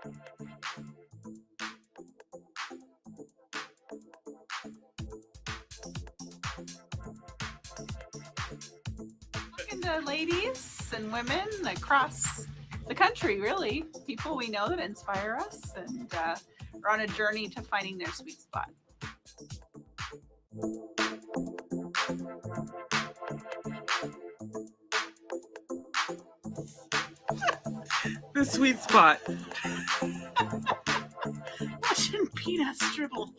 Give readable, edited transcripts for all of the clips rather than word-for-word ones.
Talking to ladies and women across the country, really, people we know that inspire us and are on a journey to finding their sweet spot. The sweet spot. Watching peanuts dribble.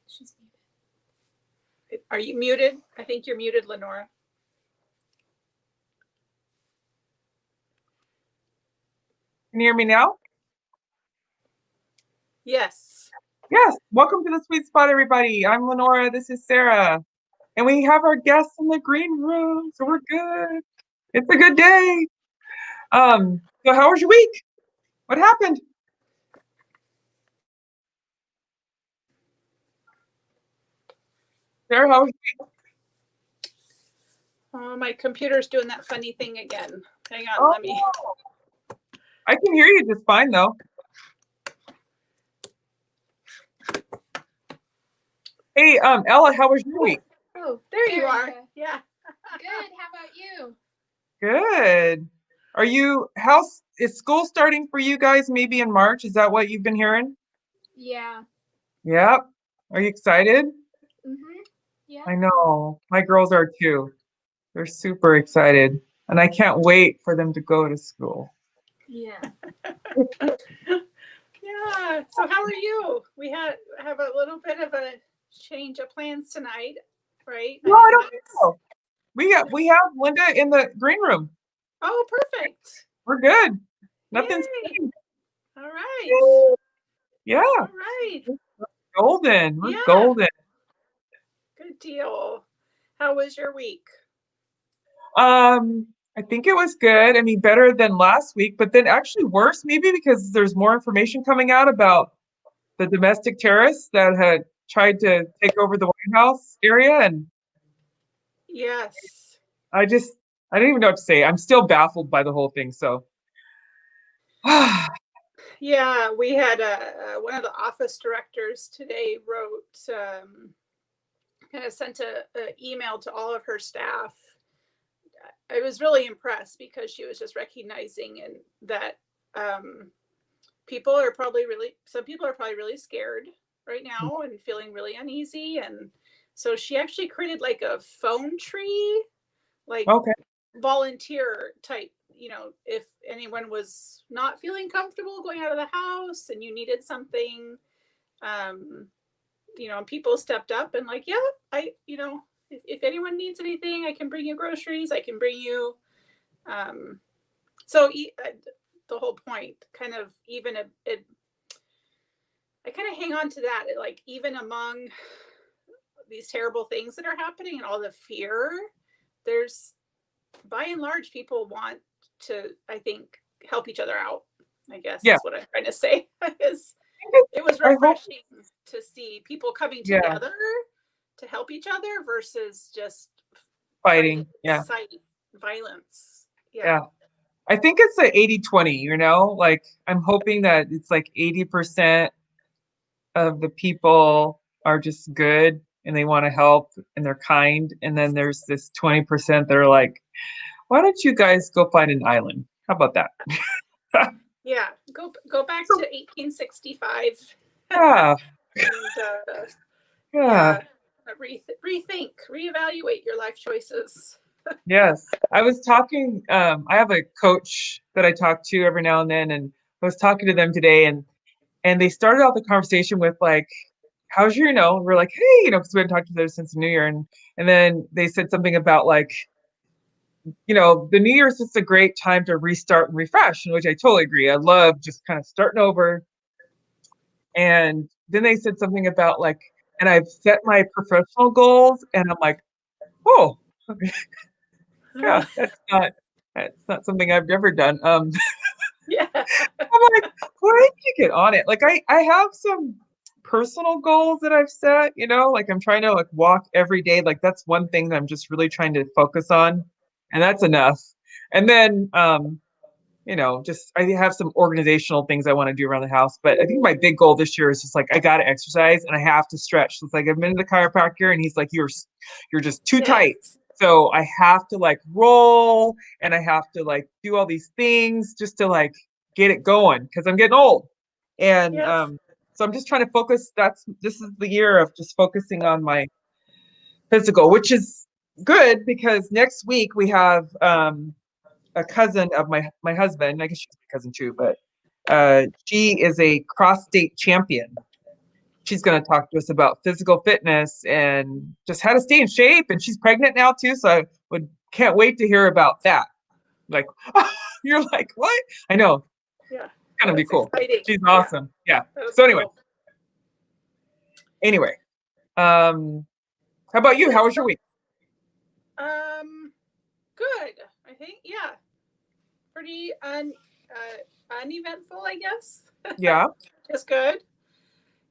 She's muted. Are you muted? I think you're muted, Lenora. Can you hear me now? Yes. Yes. Welcome to the Sweet Spot, everybody. I'm Lenora. This is Sarah. And we have our guests in the green room, so we're good. It's a good day. So how was your week? What happened? Sarah, how was your week? Oh, my computer's doing that funny thing again. Hang on, let me. I can hear you just fine, though. Hey, Ella, how was your week? Oh, there you are. Go. Yeah. Good. How about you? Good. Is school starting for you guys maybe in March? Is that what you've been hearing? Yeah. Yep. Are you excited? Yeah. I know. My girls are too. They're super excited. And I can't wait for them to go to school. Yeah. Yeah. So how are you? We have a little bit of a change of plans tonight, right? No, I don't think so. We have Linda in the green room. Oh, perfect. We're good. Nothing's Yay. changed. All right. Yeah. All right. Golden. We're Yeah. golden. Good deal. How was your week? I think it was good. I mean, better than last week, but then actually worse, maybe because there's more information coming out about the domestic terrorists that had tried to take over the White House area. And Yes. I didn't even know what to say. I'm still baffled by the whole thing. So, Yeah, we had one of the office directors today wrote, kind of sent an email to all of her staff. I was really impressed because she was just recognizing that some people are probably really scared right now and feeling really uneasy. And so she actually created like a phone tree, like okay. volunteer type, if anyone was not feeling comfortable going out of the house and you needed something, and people stepped up and like, yeah, if anyone needs anything, I can bring you groceries. I can bring you, so the whole point kind of I kind of hang on to that. Like, even among these terrible things that are happening and all the fear, there's, by and large, people want to, I think, help each other out. I guess that's what I'm trying to say. It was refreshing to see people coming together to help each other versus just fighting. Incite violence. Yeah. I think it's a 80-20, like I'm hoping that it's like 80% of the people are just good and they want to help and they're kind. And then there's this 20% that are like, why don't you guys go find an island? How about that? Yeah, go back to 1865. Yeah. And, rethink, reevaluate your life choices. Yes. I was talking, I have a coach that I talk to every now and then, and I was talking to them today, and and they started out the conversation with like, how's your, we're like, hey, because we hadn't talked to them since the New Year. And then they said something about like, the New Year's just a great time to restart and refresh, which I totally agree. I love just kind of starting over. And then they said something about like, and I've set my professional goals, and I'm like, oh, okay. Yeah, that's not something I've ever done. Yeah. I'm like, why did you get on it? Like I have some personal goals that I've set, like I'm trying to like walk every day. Like that's one thing that I'm just really trying to focus on, and that's enough. And then just I have some organizational things I want to do around the house. But I think my big goal this year is just like I gotta exercise and I have to stretch. So it's like I've been to the chiropractor and he's like, you're just too tight. Yes. So I have to like roll and I have to like do all these things just to like get it going because I'm getting old. And Yes. so I'm just trying to focus. This is the year of just focusing on my physical, which is good because next week we have a cousin of my husband. I guess she's my cousin too, but she is a cross state champion. She's going to talk to us about physical fitness and just how to stay in shape. And she's pregnant now too, so I can't wait to hear about that. Like, you're like, what? I know. Yeah. Gonna be That's cool. exciting. She's awesome. Yeah. That's So anyway, cool. how about you? How was your week? Good. I think, yeah. Pretty uneventful, I guess. Yeah. Just good.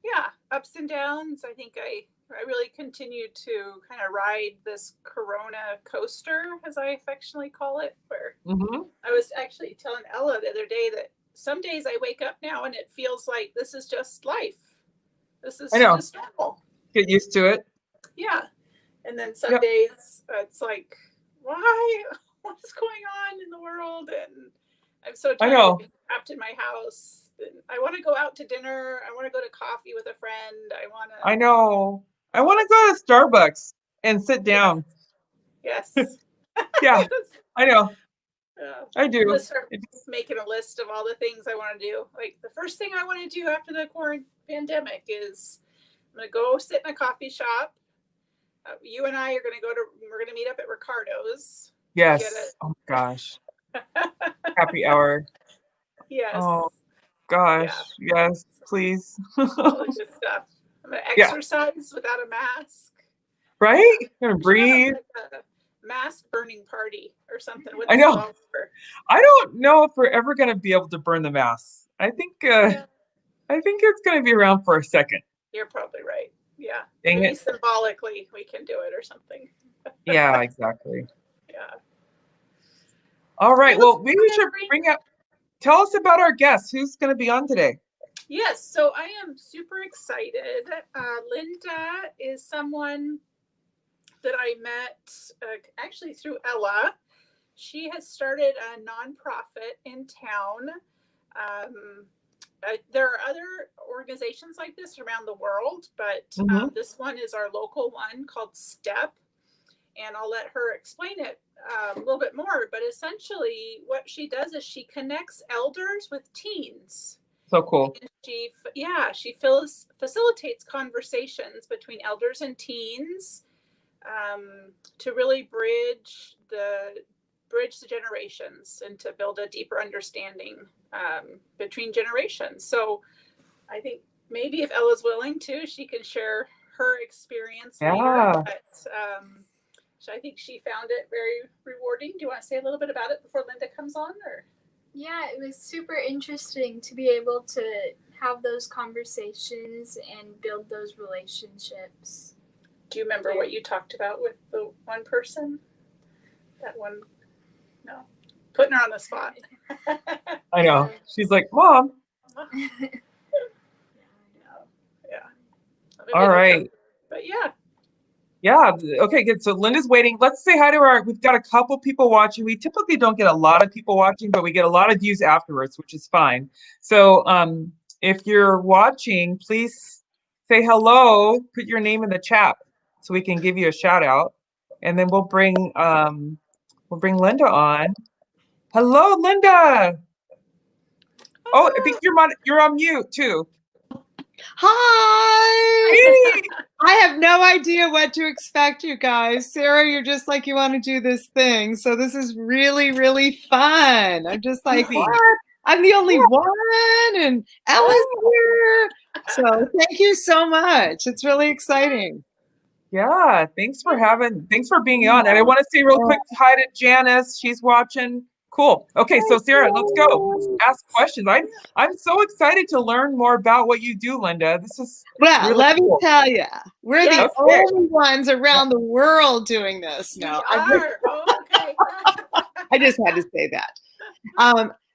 Yeah, ups and downs. I think I really continue to kind of ride this Corona coaster, as I affectionately call it, where I was actually telling Ella the other day that some days I wake up now and it feels like this is just life. This is I know. just normal. Get used to it. Yeah. And then some days it's like, why? What is going on in the world? And I'm so tired of being trapped in my house. And I want to go out to dinner. I want to go to coffee with a friend. I know. I want to go to Starbucks and sit down. Yes. Yeah. I know. I do. I'm gonna start making a list of all the things I want to do. Like the first thing I want to do after the pandemic is I'm going to go sit in a coffee shop. You and I we're going to meet up at Ricardo's. Yes. Oh my gosh. Happy hour. Yes. Oh gosh. Yeah. Yes, please. All the good stuff. I'm going to exercise without a mask. Right? You're going to breathe. Like a mask burning party or something. I know. I don't know if we're ever going to be able to burn the mask. I think it's going to be around for a second. You're probably right. Yeah. Dang Maybe it. Symbolically we can do it or something. Yeah, exactly. Yeah. All right. Well, maybe we should tell us about our guest. Who's going to be on today? Yes. So I am super excited. Linda is someone that I met actually through Ella. She has started a nonprofit in town. There are other organizations like this around the world, but this one is our local one called STEP. And I'll let her explain it a little bit more. But essentially what she does is she connects elders with teens. So cool. And she facilitates conversations between elders and teens to really bridge the generations and to build a deeper understanding between generations. So I think maybe if Ella's willing to, she can share her experience later. But I think she found it very rewarding. Do you want to say a little bit about it before Linda comes on? Or? Yeah, it was super interesting to be able to have those conversations and build those relationships. Do you remember what you talked about with the one person? That one? No. Putting her on the spot. I know. She's like, Mom. Yeah. All right. But yeah. Yeah. Okay, good. So Linda's waiting. Let's say hi to we've got a couple people watching. We typically don't get a lot of people watching, but we get a lot of views afterwards, which is fine. So if you're watching, please say hello, put your name in the chat so we can give you a shout out. And then we'll bring Linda on. Hello, Linda. Oh, I think you're on mute too. Hi! Hey! I have no idea what to expect, you guys. Sarah, you're just like, you want to do this thing. So this is really, really fun. I'm just like, Easy. what? I'm the only one, and Ella's here. So thank you so much. It's really exciting. Yeah, thanks for being on. And I want to say real quick hi to Janice. She's watching. Cool. Okay, so Sarah, let's go. Let's ask questions. I'm so excited to learn more about what you do, Linda. This is Well, really let me cool. tell you, we're Yes. the only ones around the world doing this. We No, are. Okay. I just had to say that.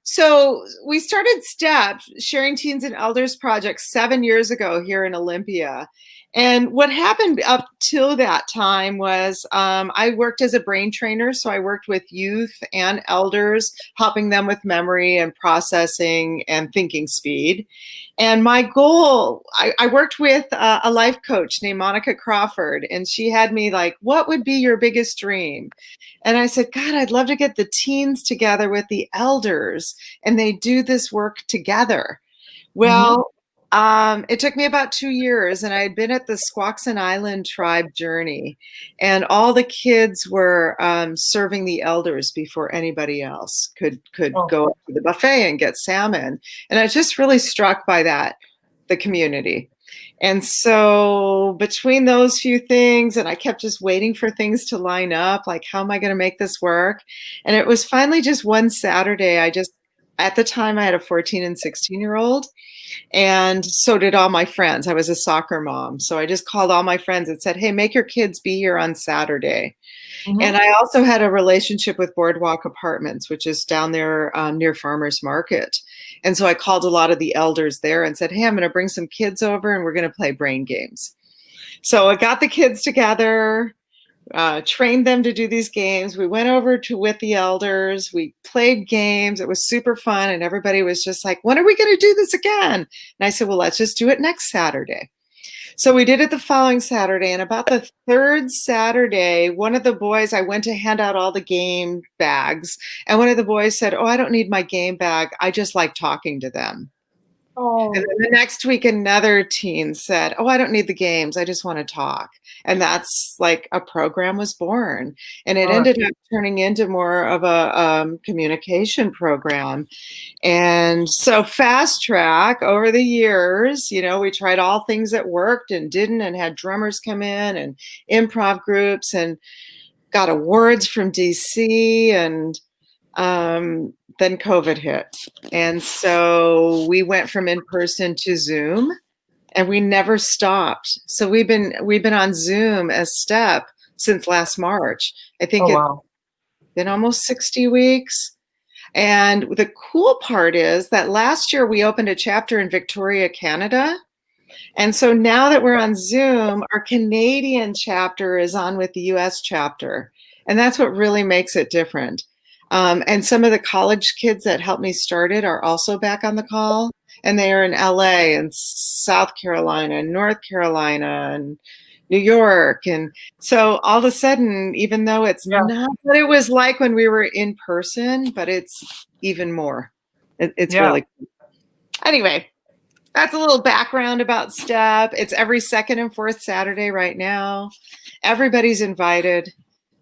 So we started STEP, Sharing Teens and Elders Project, 7 years ago here in Olympia. And what happened up till that time was I worked as a brain trainer. So I worked with youth and elders, helping them with memory and processing and thinking speed. And my goal, I worked with a life coach named Monica Crawford, and she had me like, what would be your biggest dream? And I said, God, I'd love to get the teens together with the elders and they do this work together. Well, it took me about 2 years, and I had been at the Squaxin Island tribe journey, and all the kids were serving the elders before anybody else could go up to the buffet and get salmon. And I was just really struck by that, the community. And so between those few things, and I kept just waiting for things to line up, like, how am I going to make this work? And it was finally just one Saturday, at the time I had a 14 and 16-year-old. And so did all my friends. I was a soccer mom. So I just called all my friends and said, hey, make your kids be here on Saturday. And I also had a relationship with Boardwalk Apartments, which is down there near Farmers Market. And so I called a lot of the elders there and said, hey, I'm going to bring some kids over and we're going to play brain games. So I got the kids together, trained them to do these games. We went over with the elders. We played games. It was super fun. And everybody was just like, when are we going to do this again? And I said, well, let's just do it next Saturday. So we did it the following Saturday. And about the third Saturday, one of the boys, I went to hand out all the game bags. And one of the boys said, oh, I don't need my game bag. I just like talking to them. And then the next week, another teen said, oh, I don't need the games. I just want to talk. And that's like a program was born. And it ended up turning into more of a communication program. And so fast track over the years, we tried all things that worked and didn't, and had drummers come in and improv groups and got awards from DC. And then COVID hit. And so we went from in-person to Zoom, and we never stopped. So we've been on Zoom as STEP since last March. I think it's been almost 60 weeks. And the cool part is that last year we opened a chapter in Victoria, Canada. And so now that we're on Zoom, our Canadian chapter is on with the US chapter. And that's what really makes it different. And some of the college kids that helped me start it are also back on the call, and they are in LA and South Carolina and North Carolina and New York. And so all of a sudden, even though it's not what it was like when we were in person, but it's even more. It's really cool. Anyway, that's a little background about STEP. It's every second and fourth Saturday right now. Everybody's invited.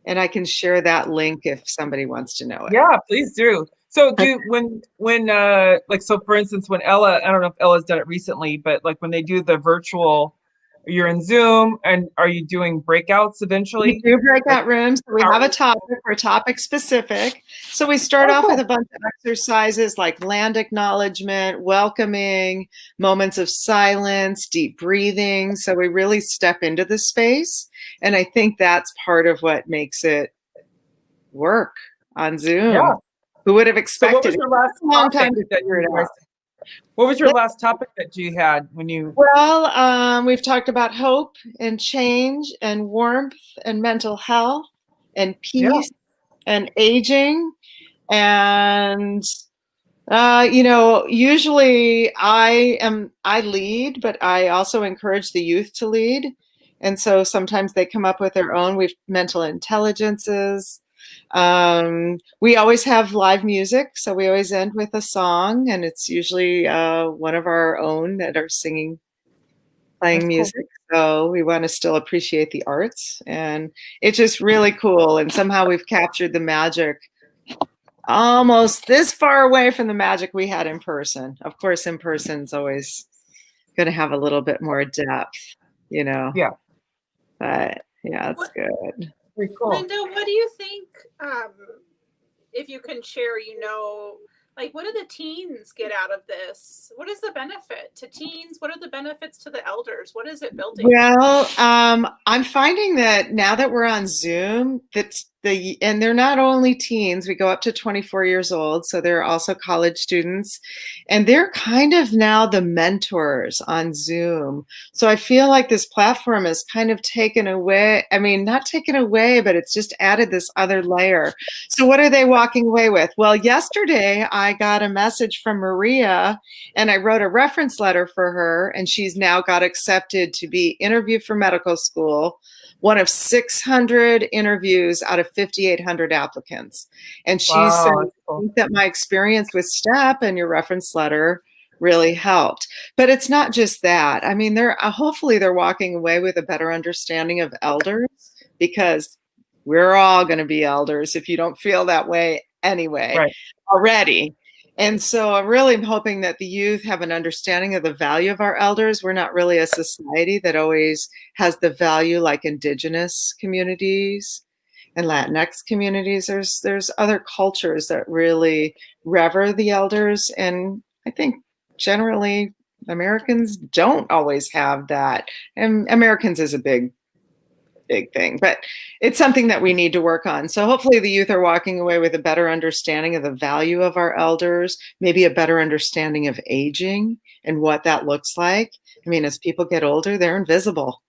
And I can share that link if somebody wants to know it. Yeah, please do. So so for instance, when Ella, I don't know if Ella's done it recently, but like when they do the virtual, you're in Zoom, and are you doing breakouts eventually? We do breakout rooms. We have a topic. We're topic specific. So we start off with a bunch of exercises like land acknowledgement, welcoming, moments of silence, deep breathing. So we really step into the space. And I think that's part of what makes it work on Zoom. Yeah. Who would have expected? So what was your last topic that you figure it out? What was your last topic that you had when you? Well, we've talked about hope and change and warmth and mental health and peace and aging. And, usually I lead, but I also encourage the youth to lead. And so sometimes they come up with their own mental intelligences. We always have live music, so we always end with a song, and it's usually one of our own that are singing playing That's cool. music. So we want to still appreciate the arts, and it's just really cool. And somehow we've captured the magic almost this far away from the magic we had in person. Of course, in person's always going to have a little bit more depth, you know. Yeah. But yeah, it's What- good. Very cool. Linda, what do you think, if you can share, like, what do the teens get out of this? What is the benefit to teens? What are the benefits to the elders? What is it building? Well, I'm finding that now that we're on Zoom, and they're not only teens, we go up to 24 years old, so they're also college students, and they're kind of now the mentors on Zoom. So I feel like this platform has kind of taken away, I mean, not taken away, but it's just added this other layer. So what are they walking away with? Well, yesterday I got a message from Maria, and I wrote a reference letter for her, and she's now got accepted to be interviewed for medical school, one of 600 interviews out of 5,800 applicants. And she Wow, said, that's I cool. think that my experience with STEP and your reference letter really helped. But it's not just that. I mean, hopefully they're walking away with a better understanding of elders, because we're all going to be elders if you don't feel that way anyway, Right. already. And so I'm really hoping that the youth have an understanding of the value of our elders. We're not really a society that always has the value like Indigenous communities and Latinx communities. There's other cultures that really revere the elders. And I think generally Americans don't always have that. And Americans is a big thing, but it's something that we need to work on. So hopefully the youth are walking away with a better understanding of the value of our elders, maybe a better understanding of aging and what that looks like. I mean, as people get older, they're invisible.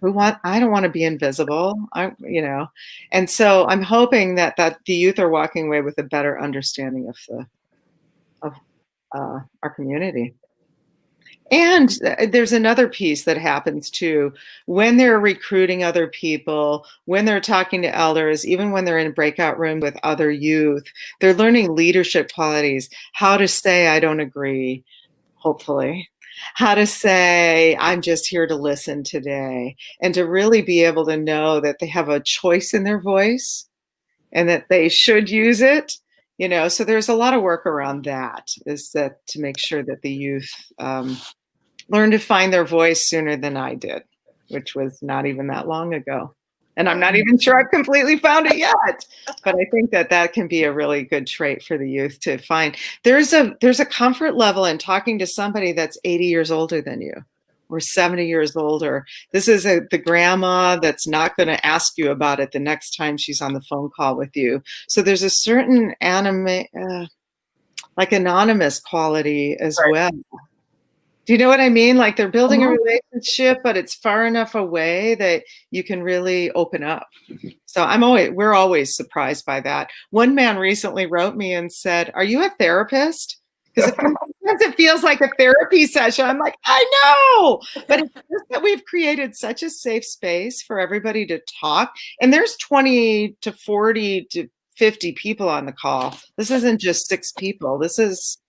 I don't want to be invisible, and so I'm hoping that the youth are walking away with a better understanding of our community. And there's another piece that happens too. When they're recruiting other people, when they're talking to elders, even when they're in a breakout room with other youth, they're learning leadership qualities, how to say, I don't agree, hopefully, how to say, I'm just here to listen today, and to really be able to know that they have a choice in their voice and that they should use it. So there's a lot of work around that, to make sure that the youth learn to find their voice sooner than I did, which was not even that long ago. And I'm not even sure I've completely found it yet, but I think that can be a really good trait for the youth to find. There's a comfort level in talking to somebody that's 80 years older than you, or 70 years older. This is the grandma that's not going to ask you about it the next time she's on the phone call with you. So there's a certain anonymous quality as well. Do you know what I mean? Like they're building a relationship, but it's far enough away that you can really open up. So we're always surprised by that. One man recently wrote me and said, "Are you a therapist?" Because sometimes it feels like a therapy session. I'm like, I know, but it's just that we've created such a safe space for everybody to talk. And there's 20 to 40 to 50 people on the call. This isn't just 6 people. This is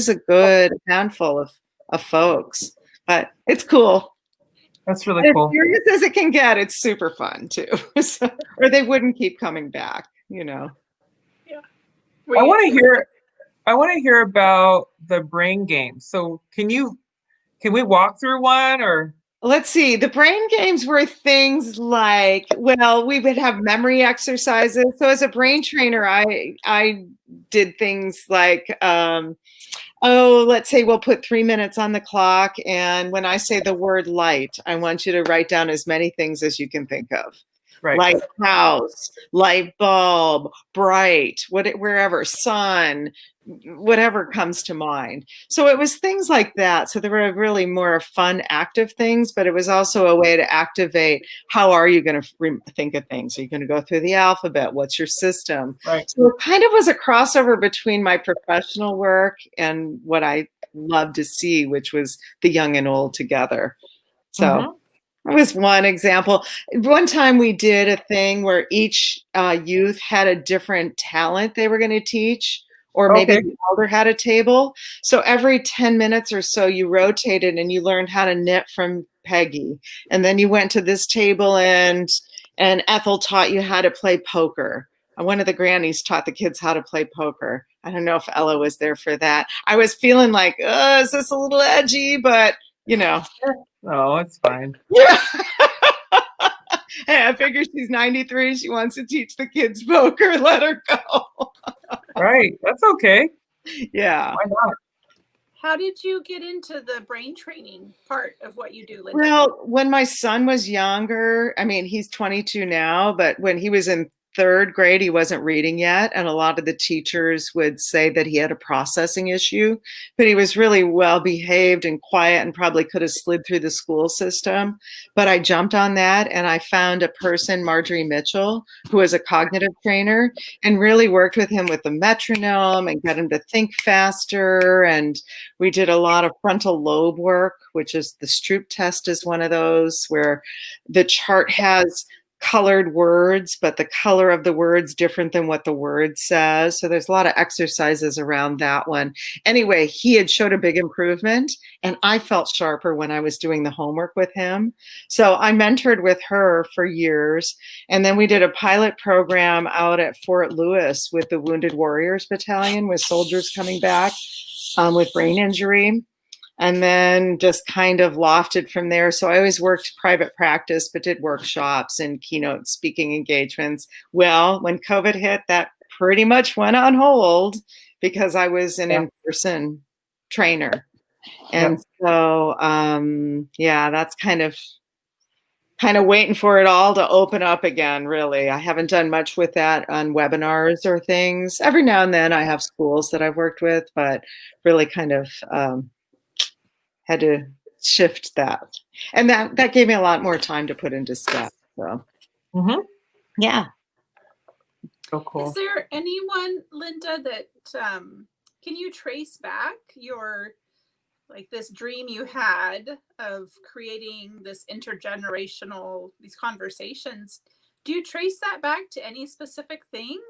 a good handful of folks, but it's cool. That's really cool. As serious as it can get, it's super fun too. Or they wouldn't keep coming back, Yeah. I want to hear about the brain game. So can we walk through one, or? Let's see. The brain games were things like, well, we would have memory exercises. So as a brain trainer, I did things like, let's say we'll put 3 minutes on the clock. And when I say the word light, I want you to write down as many things as you can think of. Right. Lighthouse, light bulb, bright, wherever, sun, whatever comes to mind. So it was things like that. So there were really more fun, active things, but it was also a way to activate, how are you going to think of things? Are you going to go through the alphabet? What's your system? Right. So it kind of was a crossover between my professional work and what I love to see, which was the young and old together. So that was one example. One time we did a thing where each youth had a different talent they were going to teach, or maybe Okay. the elder had a table. So every 10 minutes or so, you rotated and you learned how to knit from Peggy. And then you went to this table and Ethel taught you how to play poker. One of the grannies taught the kids how to play poker. I don't know if Ella was there for that. I was feeling like, oh, is this a little edgy? But, you know. Oh, it's fine. Yeah. Hey, I figure she's 93. She wants to teach the kids poker. Let her go. Right. That's okay. Yeah. Why not? How did you get into the brain training part of what you do, Linda? Well, when my son was younger, I mean, he's 22 now, but when he was in third grade, he wasn't reading yet. And a lot of the teachers would say that he had a processing issue, but he was really well behaved and quiet and probably could have slid through the school system. But I jumped on that and I found a person, Marjorie Mitchell, who was a cognitive trainer, and really worked with him with the metronome and got him to think faster. And we did a lot of frontal lobe work, which is the Stroop test is one of those where the chart has colored words, but the color of the words different than what the word says. So there's a lot of exercises around that one. Anyway, he had showed a big improvement and I felt sharper when I was doing the homework with him. So I mentored with her for years. And then we did a pilot program out at Fort Lewis with the Wounded Warriors Battalion with soldiers coming back with brain injury. And then just kind of lofted from there. So I always worked private practice, but did workshops and keynote speaking engagements. Well, when COVID hit, that pretty much went on hold because I was an in-person trainer. And so, yeah, that's kind of waiting for it all to open up again, really. I haven't done much with that on webinars or things. Every now and then I have schools that I've worked with, but really kind of had to shift that. And that gave me a lot more time to put into steps. So, yeah. So cool. Is there anyone, Linda, that can you trace back your, like this dream you had of creating this intergenerational, these conversations? Do you trace that back to any specific thing?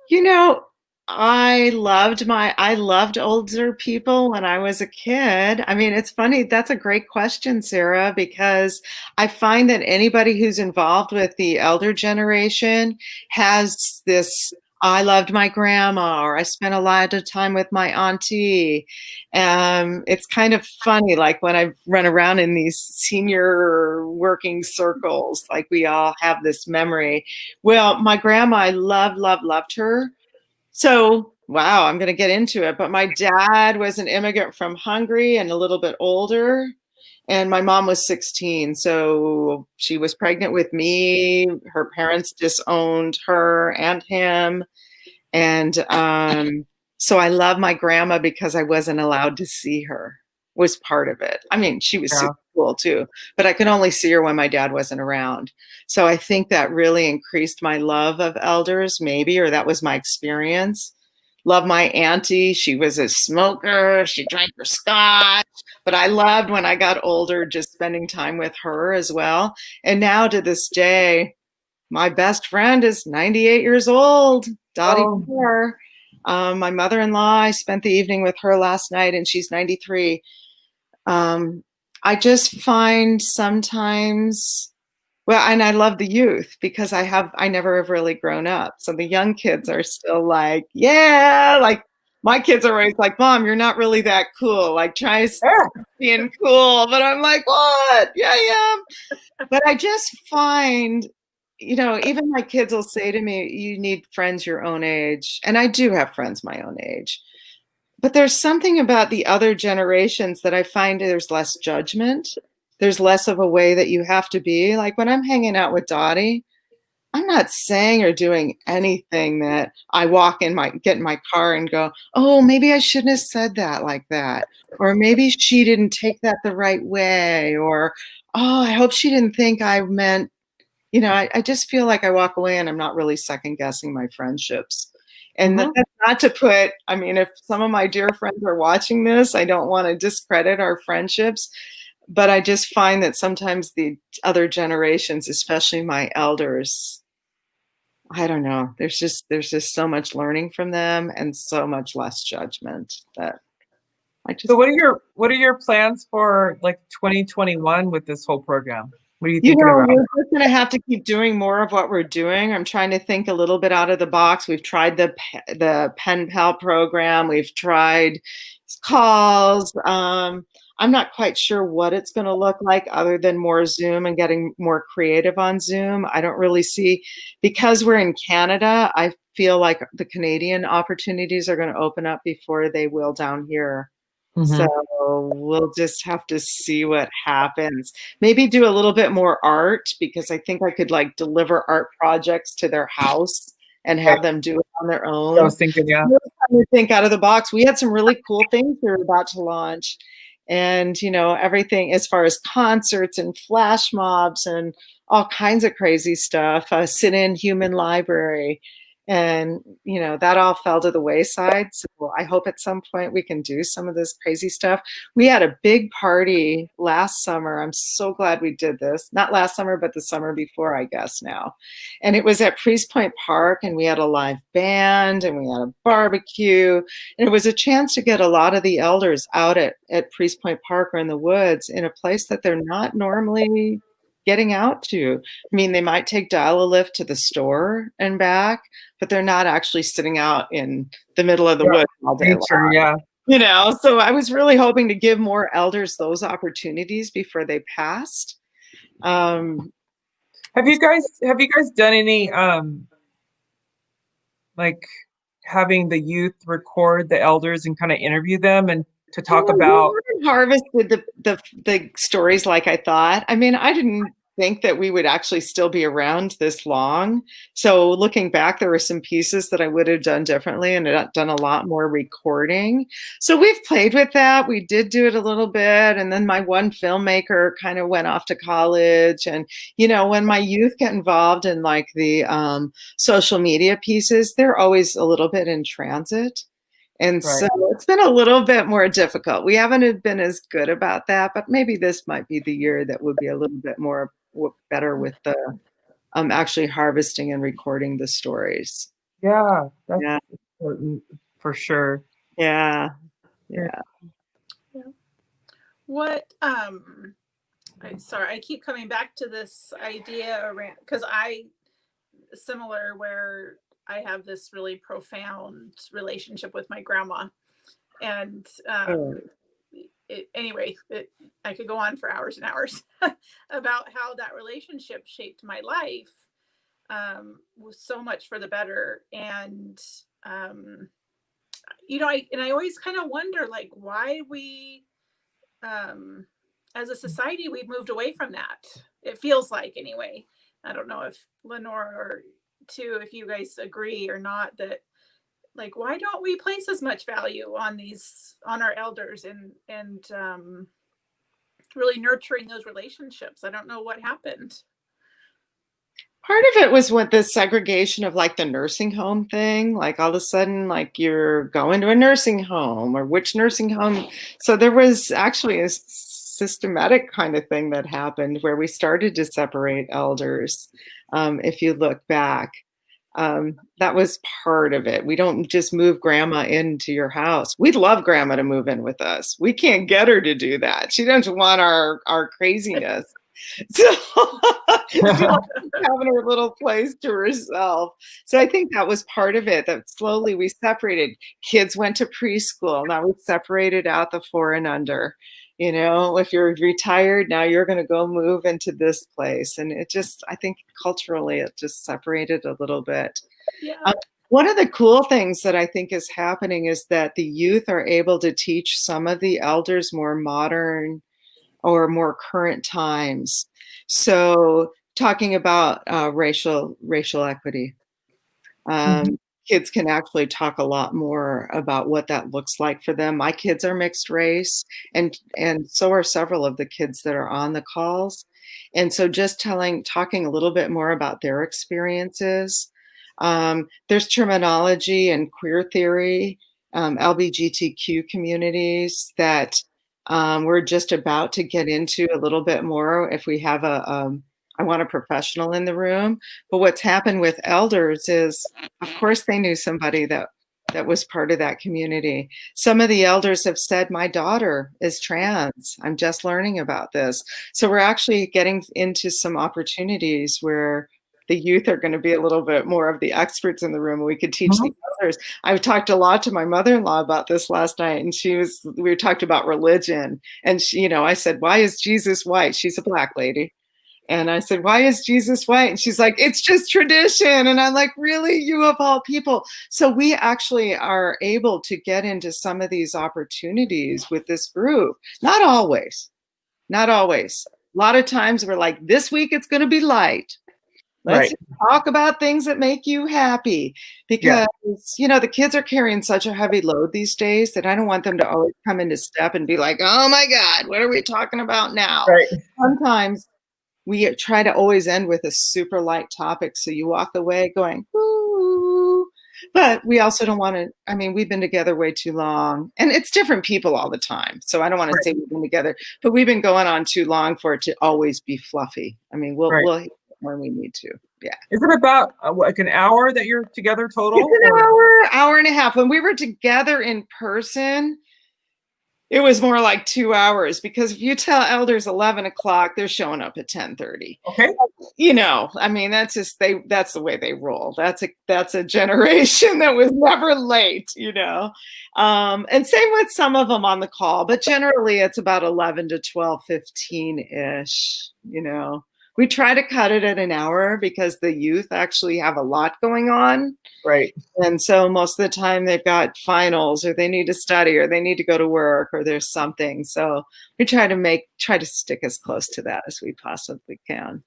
You know, I loved older people when I was a kid. I mean, it's funny. That's a great question, Sarah, because I find that anybody who's involved with the elder generation has this, I loved my grandma, or I spent a lot of time with my auntie. It's kind of funny, like when I run around in these senior working circles, like we all have this memory. Well, my grandma, I loved her. So, wow, I'm going to get into it. But my dad was an immigrant from Hungary and a little bit older. And my mom was 16. So she was pregnant with me. Her parents disowned her and him. And so I love my grandma because I wasn't allowed to see her, was part of it. I mean, she was super cool too, but I could only see her when my dad wasn't around. So I think that really increased my love of elders, maybe, or that was my experience. Love my auntie. She was a smoker. She drank her scotch, but I loved when I got older, just spending time with her as well. And now to this day, my best friend is 98 years old, Dottie Moore. My mother-in-law, I spent the evening with her last night and she's 93. I just find sometimes, well, and I love the youth because I never have really grown up. So the young kids are still like, yeah, like my kids are always like, Mom, you're not really that cool. Like try being cool. But I'm like, what? Yeah, I am. But I just find, you know, even my kids will say to me, you need friends your own age. And I do have friends my own age. But there's something about the other generations that I find there's less judgment. There's less of a way that you have to be. Like when I'm hanging out with Dottie, I'm not saying or doing anything that I get in my car and go, oh, maybe I shouldn't have said that like that. Or maybe she didn't take that the right way. Or, oh, I hope she didn't think I meant, you know, I just feel like I walk away and I'm not really second guessing my friendships. And that's not to put, I mean, if some of my dear friends are watching this, I don't want to discredit our friendships, but I just find that sometimes the other generations, especially my elders, I don't know. There's just so much learning from them and so much less judgment that I just, So what are your plans for like 2021 with this whole program? What are you you thinking know, about? we're just gonna have to keep doing more of what we're doing. I'm trying to think a little bit out of the box. We've tried the Pen Pal program. We've tried calls. I'm not quite sure what it's going to look like other than more Zoom and getting more creative on Zoom. I don't really see, because we're in Canada, I feel like the Canadian opportunities are going to open up before they will down here. So we'll just have to see what happens. Maybe do a little bit more art, because I think I could like deliver art projects to their house and have them do it on their I own. was thinking, yeah. Really trying to think out of the box. We had some really cool things we were about to launch, and everything as far as concerts and flash mobs and all kinds of crazy stuff. A sit-in human library, and that all fell to the wayside. So I hope at some point we can do some of this crazy stuff. We had a big party last summer. I'm so glad we did this. Not last summer, but the summer before, I guess now. And it was at Priest Point Park, and we had a live band and we had a barbecue. And it was a chance to get a lot of the elders out at Priest Point Park or in the woods in a place that they're not normally getting out to. I mean, they might take dial-a-lift to the store and back, but they're not actually sitting out in the middle of the woods all day Nature, long. yeah. So I was really hoping to give more elders those opportunities before they passed. Have you guys done any like having the youth record the elders and kind of interview them and to talk about? We haven't harvested the stories like I thought. I mean, I didn't think that we would actually still be around this long. So looking back, there were some pieces that I would have done differently and done a lot more recording. So we've played with that. We did do it a little bit. And then my one filmmaker kind of went off to college. And, when my youth get involved in like the social media pieces, they're always a little bit in transit. And so it's been a little bit more difficult. We haven't been as good about that, but maybe this might be the year that would be a little bit more better with the actually harvesting and recording the stories. Yeah, that's important for sure. Yeah. What sorry, I keep coming back to this idea around, because similar where I have this really profound relationship with my grandma, and I could go on for hours and hours about how that relationship shaped my life, was so much for the better. And I always kind of wonder, like, why we as a society we've moved away from that. It feels like, anyway. I don't know if Lenora or too, if you guys agree or not, that like, why don't we place as much value on our elders and really nurturing those relationships? I don't know what happened. Part of it was with the segregation of like the nursing home thing. Like all of a sudden, like you're going to a nursing home, or which nursing home. So there was actually a systematic kind of thing that happened where we started to separate elders. If you look back, that was part of it. We don't just move grandma into your house. We'd love grandma to move in with us. We can't get her to do that. She doesn't want our craziness. So she likes having her little place to herself. So I think that was part of it, that slowly we separated. Kids went to preschool. Now we've separated out the 4 and under. If you're retired, now you're going to go move into this place. And it just, I think culturally, it just separated a little bit. Yeah. One of the cool things that I think is happening is that the youth are able to teach some of the elders more modern or more current times. So talking about racial equity. Kids can actually talk a lot more about what that looks like for them. My kids are mixed race, and so are several of the kids that are on the calls. And so just talking a little bit more about their experiences. There's terminology and queer theory, LGBTQ communities that we're just about to get into a little bit more if we have a I want a professional in the room. But what's happened with elders is, of course, they knew somebody that was part of that community. Some of the elders have said, my daughter is trans. I'm just learning about this. So we're actually getting into some opportunities where the youth are going to be a little bit more of the experts in the room. We could teach the others. I've talked a lot to my mother-in-law about this last night, and we talked about religion. And she, I said, why is Jesus white? She's a Black lady. And I said, why is Jesus white? And she's like, it's just tradition. And I'm like, really? You of all people? So we actually are able to get into some of these opportunities with this group. Not always. Not always. A lot of times we're like, this week it's going to be light. Let's talk about things that make you happy, because, the kids are carrying such a heavy load these days that I don't want them to always come into step and be like, oh my God, what are we talking about now? Right. Sometimes we try to always end with a super light topic, so you walk away going, ooh. But we also don't want to, we've been together way too long, and it's different people all the time. So I don't want to say we've been together, but we've been going on too long for it to always be fluffy. We'll hit when we need to. Yeah. Is it about like an hour that you're together total? It's an hour and a half. When we were together in person, it was more like 2 hours, because if you tell elders 11 o'clock, they're showing up at 10:30. Okay. That's just, that's the way they roll. That's a generation that was never late, and same with some of them on the call, but generally it's about 11 to 12:15-ish, We try to cut it at an hour because the youth actually have a lot going on. Right. And so most of the time they've got finals, or they need to study, or they need to go to work, or there's something. So we try to stick as close to that as we possibly can.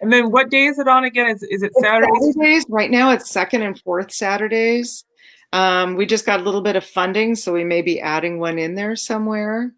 And then what day is it on again? Is it Saturdays? Saturdays. Right now it's second and fourth Saturdays. We just got a little bit of funding, so we may be adding one in there somewhere.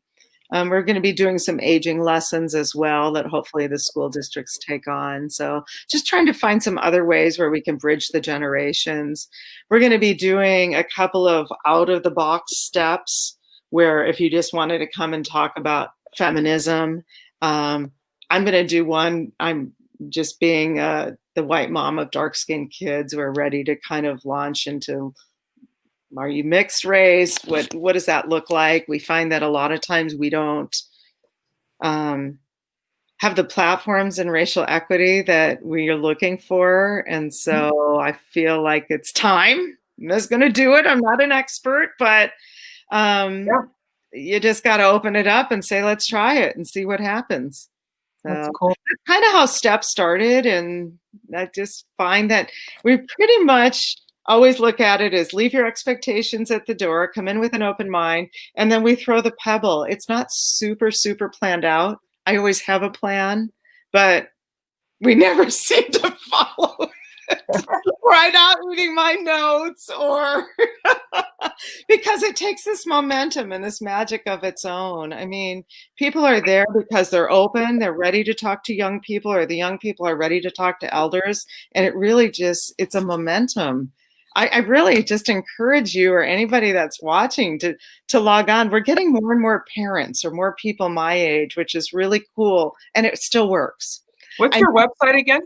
We're going to be doing some aging lessons as well that hopefully the school districts take on. So just trying to find some other ways where we can bridge the generations. We're going to be doing a couple of out-of-the-box steps where if you just wanted to come and talk about feminism, I'm going to do one. I'm just being the white mom of dark-skinned kids. We're ready to kind of launch into, are you mixed race? What does that look like? We find that a lot of times we don't have the platforms and racial equity that we are looking for. And so I feel like it's time. I'm just going to do it. I'm not an expert, but you just got to open it up and say, let's try it and see what happens. So that's cool. That's kind of how STEP started. And I just find that we pretty much always look at it as leave your expectations at the door, come in with an open mind, and then we throw the pebble. It's not super, super planned out. I always have a plan, but we never seem to follow it. Or I'm not reading my notes, or because it takes this momentum and this magic of its own. People are there because they're open, they're ready to talk to young people, or the young people are ready to talk to elders. And it really it's a momentum. I really just encourage you, or anybody that's watching, to log on. We're getting more and more parents, or more people my age, which is really cool. And it still works. What's your website again?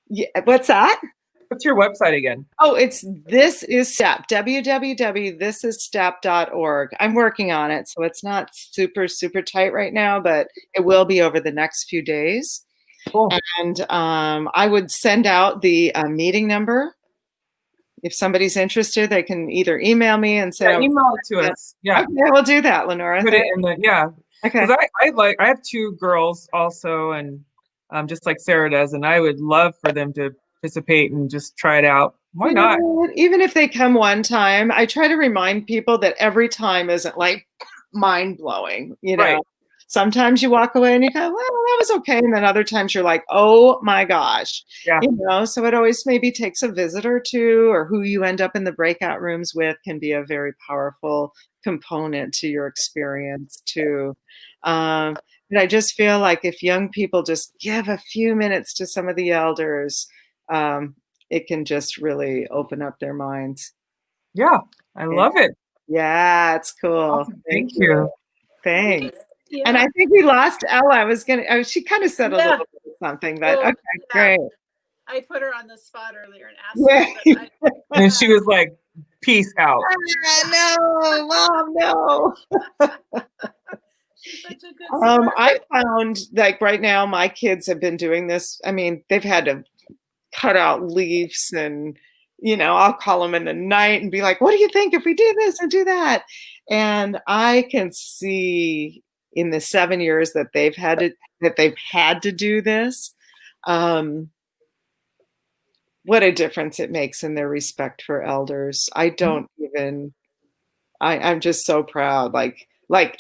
Yeah, what's that? What's your website again? Oh, it's This Is Step, www.thisisstep.org. I'm working on it, so it's not super, super tight right now, but it will be over the next few days. Cool. And I would send out the meeting number. If somebody's interested, they can either email me and say, email it to us. Yeah. Okay, we'll do that, Lenora. Put it in the, Okay. Because I have 2 girls also, and just like Sarah does, and I would love for them to participate and just try it out. Why not? Even if they come one time, I try to remind people that every time isn't like mind blowing, Right. Sometimes you walk away and you go, well, that was okay. And then other times you're like, oh my gosh. Yeah. So it always maybe takes a visit or two, or who you end up in the breakout rooms with can be a very powerful component to your experience too. And I just feel like if young people just give a few minutes to some of the elders, it can just really open up their minds. Yeah, I love it. Yeah, it's cool. Awesome. Thank you. Thanks. And I think we lost Ella. She kind of said a little bit of something, but Well, okay, yeah. great. I put her on the spot earlier and asked Yeah. her. But And she was like, peace out. No, Mom, no. she's such a good sport. I found like right now my kids have been doing this. I mean, they've had to cut out leaves and, I'll call them in the night and be like, what do you think if we do this and do that? And I can see in the 7 years that they've had to do this, what a difference it makes in their respect for elders. I'm just so proud. Like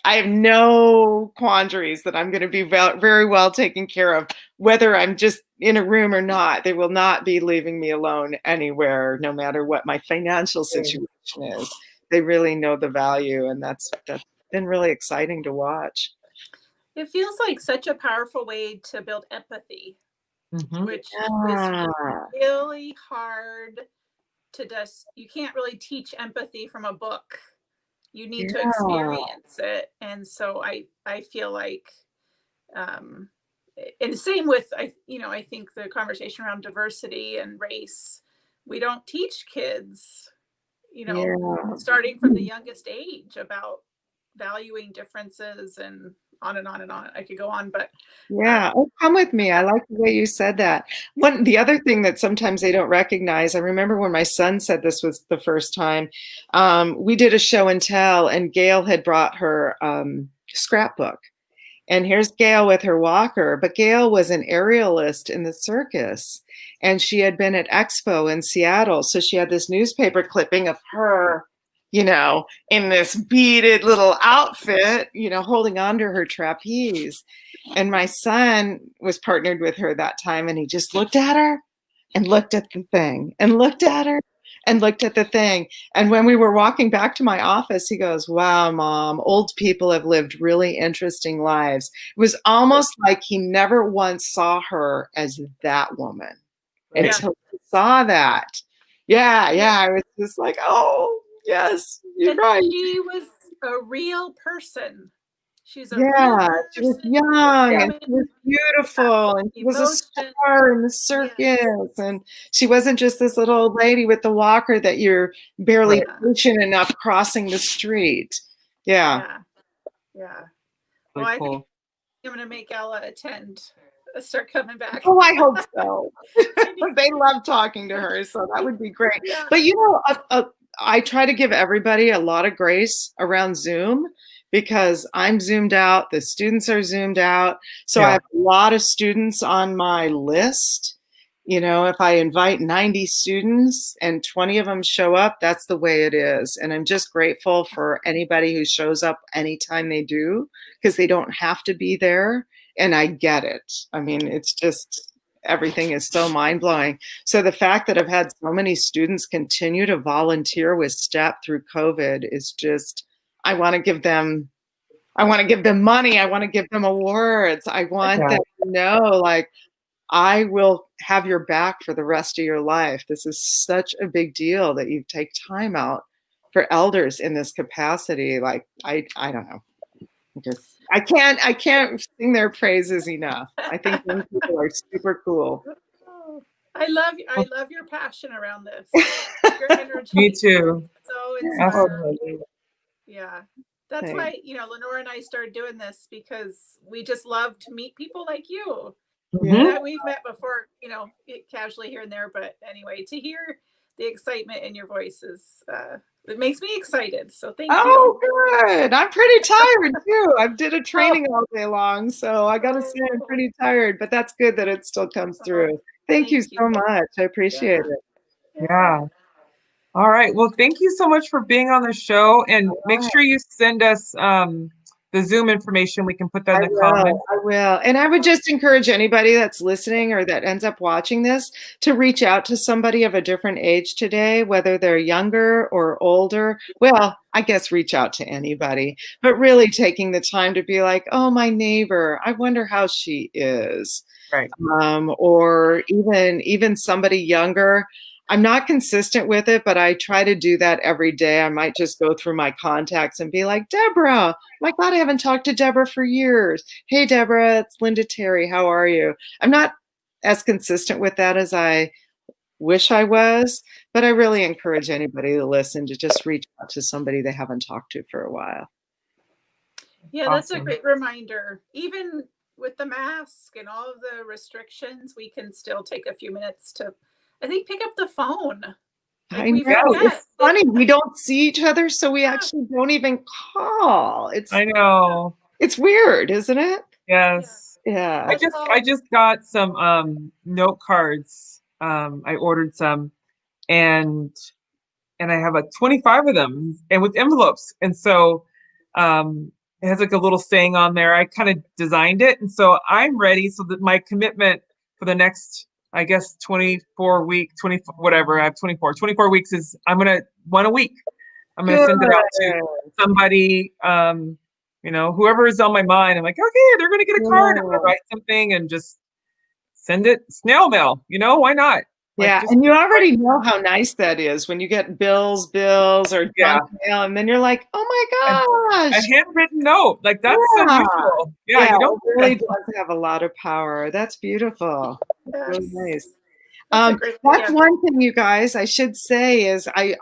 I have no quandaries that I'm going to be very well taken care of, whether I'm just in a room or not. They will not be leaving me alone anywhere, no matter what my financial situation is. They really know the value, and that's been really exciting to watch. It feels like such a powerful way to build empathy, which is really hard to just, you can't really teach empathy from a book. You need to experience it. And so I feel like, and the same with, I think the conversation around diversity and race, we don't teach kids, starting from the youngest age about valuing differences and on and on and on. I could go on, but come with me. I like the way you said that. The other thing that sometimes they don't recognize, I remember when my son said this was the first time, we did a show and tell, and Gail had brought her scrapbook. And here's Gail with her walker, but Gail was an aerialist in the circus, and she had been at Expo in Seattle. So she had this newspaper clipping of her, in this beaded little outfit, holding onto her trapeze. And my son was partnered with her that time, and he just looked at her and looked at the thing and looked at her and looked at the thing. And when we were walking back to my office, he goes, wow, Mom, old people have lived really interesting lives. It was almost like he never once saw her as that woman until he saw that. Yeah. I was just like, oh, yes, you're right. She was a real person. She's a she was young and she was beautiful and she was a star in the circus, and she wasn't just this little old lady with the walker that you're barely patient enough crossing the street. Yeah. Well, I think I'm going to make Ella start coming back. Oh, I hope so. They love talking to her, so that would be great. But I try to give everybody a lot of grace around Zoom, because I'm zoomed out, the students are zoomed out. So I have a lot of students on my list. If I invite 90 students and 20 of them show up, that's the way it is. And I'm just grateful for anybody who shows up anytime they do, because they don't have to be there. And I get it. I mean, it's just, everything is so mind-blowing. So the fact that I've had so many students continue to volunteer with STEP through COVID is just, I want to give them money. I want to give them awards. I want them to know, like, I will have your back for the rest of your life. This is such a big deal that you take time out for elders in this capacity. Like, I don't know. I can't sing their praises enough. I think those people are super cool. I love your passion around this. Your energy. Me too. So inspiring. Absolutely. Yeah. That's why, Lenora and I started doing this, because we just love to meet people like you that we've met before, casually here and there. But anyway, to hear the excitement in your voice it makes me excited. So thank you. Oh, good. I'm pretty tired too. I did a training all day long, so I got to say I'm pretty tired, but that's good that it still comes through. Thank you so much. I appreciate it. Yeah. All right. Well, thank you so much for being on the show, and make sure you send us the Zoom information. We can put that in the comments. I will. And I would just encourage anybody that's listening or that ends up watching this to reach out to somebody of a different age today, whether they're younger or older. Well, I guess reach out to anybody, but really taking the time to be like, oh, my neighbor, I wonder how she is. Right. Or even somebody younger. I'm not consistent with it, but I try to do that every day. I might just go through my contacts and be like, Deborah, my God, I haven't talked to Deborah for years. Hey, Deborah, it's Linda Terry. How are you? I'm not as consistent with that as I wish I was, but I really encourage anybody to listen to just reach out to somebody they haven't talked to for a while. Yeah, that's a Awesome. great reminder. Even with the mask and all of the restrictions, we can still take a few minutes to, I think, pick up the phone. I we know. forget. It's funny. We don't see each other, so we actually don't even call. I know. It's weird, isn't it? Yes. Yeah. I just got some note cards. I ordered some, and I have 25 of them, and with envelopes. And so it has like a little saying on there. I kind of designed it, and so I'm ready. So that my commitment for the next, I guess, 24 whatever, I have 24 weeks is I'm gonna one a week. I'm gonna send it out to somebody, whoever is on my mind. I'm like, okay, they're gonna get a card. I'm gonna write something and just send it snail mail. Why not? Yeah, Just, and you already know how nice that is when you get bills or Yeah. junk mail, and then you're like, oh my a gosh. handwritten note, like that's unusual. Yeah, you don't. It really does have a lot of power. That's beautiful. Really nice. That's a great That's idea. one thing, you guys, I should say is I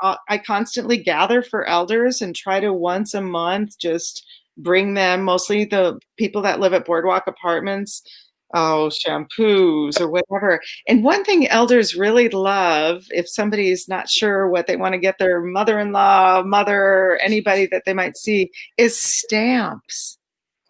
constantly gather for elders and try to once a month just bring them, mostly the people that live at Boardwalk Apartments, shampoos or whatever. And one thing elders really love, if somebody's not sure what they want to get their mother-in-law, mother, anybody that they might see, is stamps.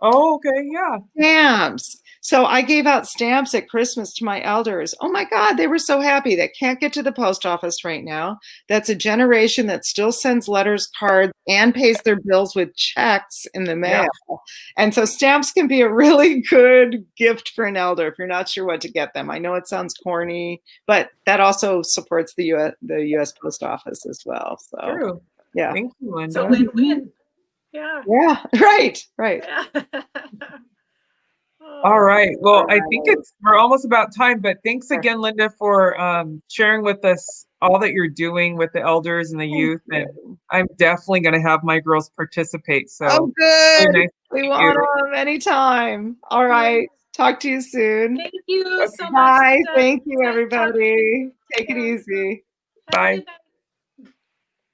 Oh, okay, yeah. Stamps. So I gave out stamps at Christmas to my elders. Oh my God, they were so happy. They can't get to the post office right now. That's a generation that still sends letters, cards, and pays their bills with checks in the mail. Yeah. And so stamps can be a really good gift for an elder if you're not sure what to get them. I know it sounds corny, but that also supports the U.S. Post Office as well. So True. Yeah. Thank you, Linda. So win-win. Yeah. Yeah. Right. Yeah. All right. Well, I All think right. we're almost about time, but thanks again, Linda, for sharing with us all that you're doing with the elders and the youth. And I'm definitely going to have my girls participate. So Oh, good. really nice to We meet want you. them anytime. All right. Talk to you soon. Thank you so much. Bye. Linda. Thank you, Nice talking to everybody. you. Take it easy. Have a Bye. good night.